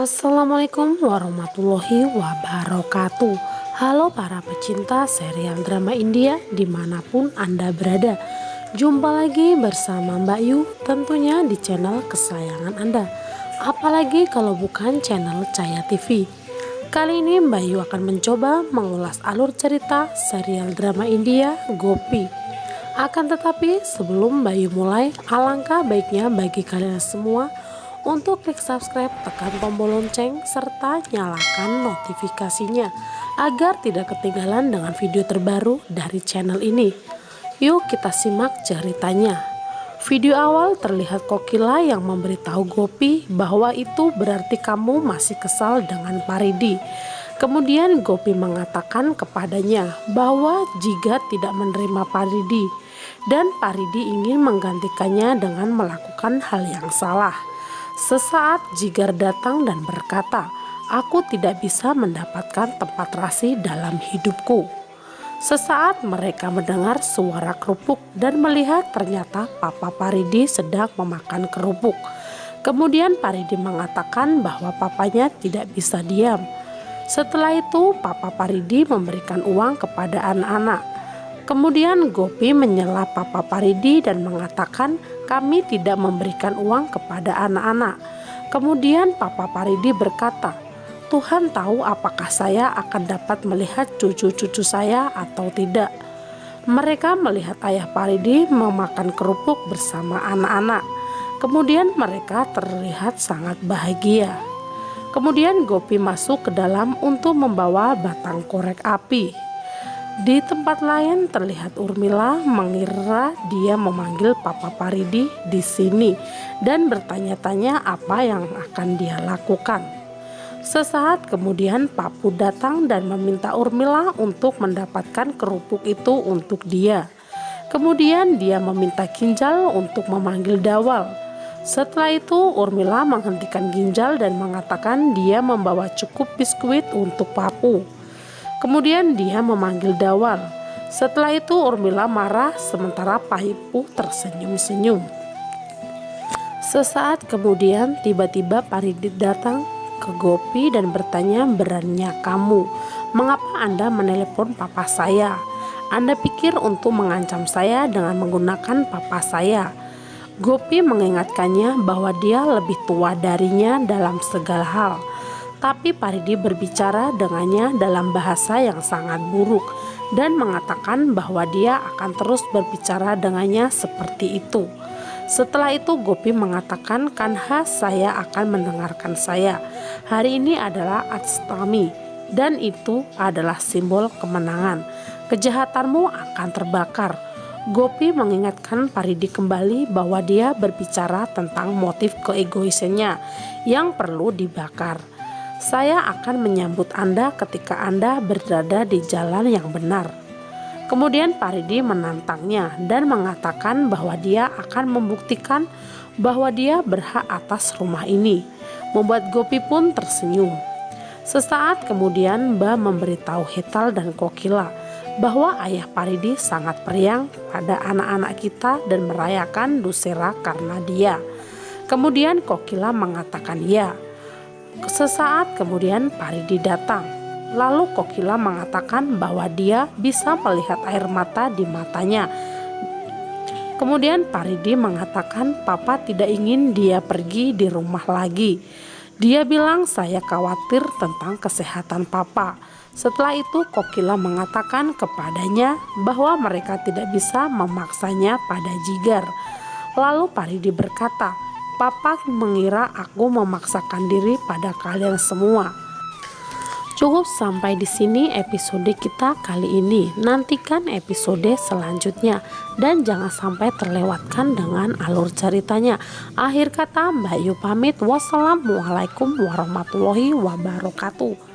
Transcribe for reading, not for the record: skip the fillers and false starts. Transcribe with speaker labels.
Speaker 1: Assalamualaikum warahmatullahi wabarakatuh. Halo para pecinta serial drama India dimanapun Anda berada. Jumpa lagi bersama Mbak Yu tentunya di channel kesayangan Anda. Apalagi kalau bukan channel Cahaya TV. Kali ini Mbak Yu akan mencoba mengulas alur cerita serial drama India Gopi. Akan tetapi sebelum Mbak Yu mulai, alangkah baiknya bagi kalian semua untuk klik subscribe, tekan tombol lonceng, serta nyalakan notifikasinya agar tidak ketinggalan dengan video terbaru dari channel ini. Yuk kita simak ceritanya. Video awal terlihat Kokila yang memberitahu Gopi bahwa itu berarti kamu masih kesal dengan Paridi. Kemudian Gopi mengatakan kepadanya bahwa jika tidak menerima Paridi dan Paridi ingin menggantikannya dengan melakukan hal yang salah. Sesaat Jigar datang dan berkata, "Aku tidak bisa mendapatkan tempat rasi dalam hidupku." Sesaat mereka mendengar suara kerupuk dan melihat ternyata Papa Paridi sedang memakan kerupuk. Kemudian Paridi mengatakan bahwa papanya tidak bisa diam. Setelah itu Papa Paridi memberikan uang kepada anak-anak. Kemudian Gopi menyela Papa Paridi dan mengatakan kami tidak memberikan uang kepada anak-anak. Kemudian Papa Paridi berkata, Tuhan tahu apakah saya akan dapat melihat cucu-cucu saya atau tidak. Mereka melihat ayah Paridi memakan kerupuk bersama anak-anak. Kemudian mereka terlihat sangat bahagia. Kemudian Gopi masuk ke dalam untuk membawa batang korek api. Di tempat lain terlihat Urmila mengira dia memanggil Papa Paridi di sini dan bertanya-tanya apa yang akan dia lakukan. Sesaat kemudian Papu datang dan meminta Urmila untuk mendapatkan kerupuk itu untuk dia. Kemudian dia meminta Ginjal untuk memanggil Dawal. Setelah itu Urmila menghentikan Ginjal dan mengatakan dia membawa cukup biskuit untuk Papu. Kemudian dia memanggil Dawal. Setelah itu Urmila marah sementara Papu tersenyum-senyum. Sesaat kemudian tiba-tiba Paridi datang ke Gopi dan bertanya, "Beraninya kamu, mengapa Anda menelepon papa saya? Anda pikir untuk mengancam saya dengan menggunakan papa saya?" Gopi mengingatkannya bahwa dia lebih tua darinya dalam segala hal. Tapi Paridi berbicara dengannya dalam bahasa yang sangat buruk dan mengatakan bahwa dia akan terus berbicara dengannya seperti itu. Setelah itu Gopi mengatakan, "Kanha, saya akan mendengarkan saya. Hari ini adalah Astami dan itu adalah simbol kemenangan. Kejahatanmu akan terbakar." Gopi mengingatkan Paridi kembali bahwa dia berbicara tentang motif keegoisannya yang perlu dibakar. "Saya akan menyambut Anda ketika Anda berada di jalan yang benar." Kemudian Paridi menantangnya dan mengatakan bahwa dia akan membuktikan bahwa dia berhak atas rumah ini. Membuat Gopi pun tersenyum. Sesaat kemudian Mbah memberitahu Hetal dan Kokila bahwa ayah Paridi sangat periang pada anak-anak kita dan merayakan Dussehra karena dia. Kemudian Kokila mengatakan ya. Sesaat kemudian Paridi datang. Lalu Kokila mengatakan bahwa dia bisa melihat air mata di matanya. Kemudian Paridi mengatakan papa tidak ingin dia pergi di rumah lagi. Dia bilang saya khawatir tentang kesehatan papa. Setelah itu Kokila mengatakan kepadanya bahwa mereka tidak bisa memaksanya pada Jigar. Lalu Paridi berkata, "Papa mengira aku memaksakan diri pada kalian semua." Cukup sampai di sini episode kita kali ini. Nantikan episode selanjutnya dan jangan sampai terlewatkan dengan alur ceritanya. Akhir kata Mbak Yu pamit. Wassalamualaikum warahmatullahi wabarakatuh.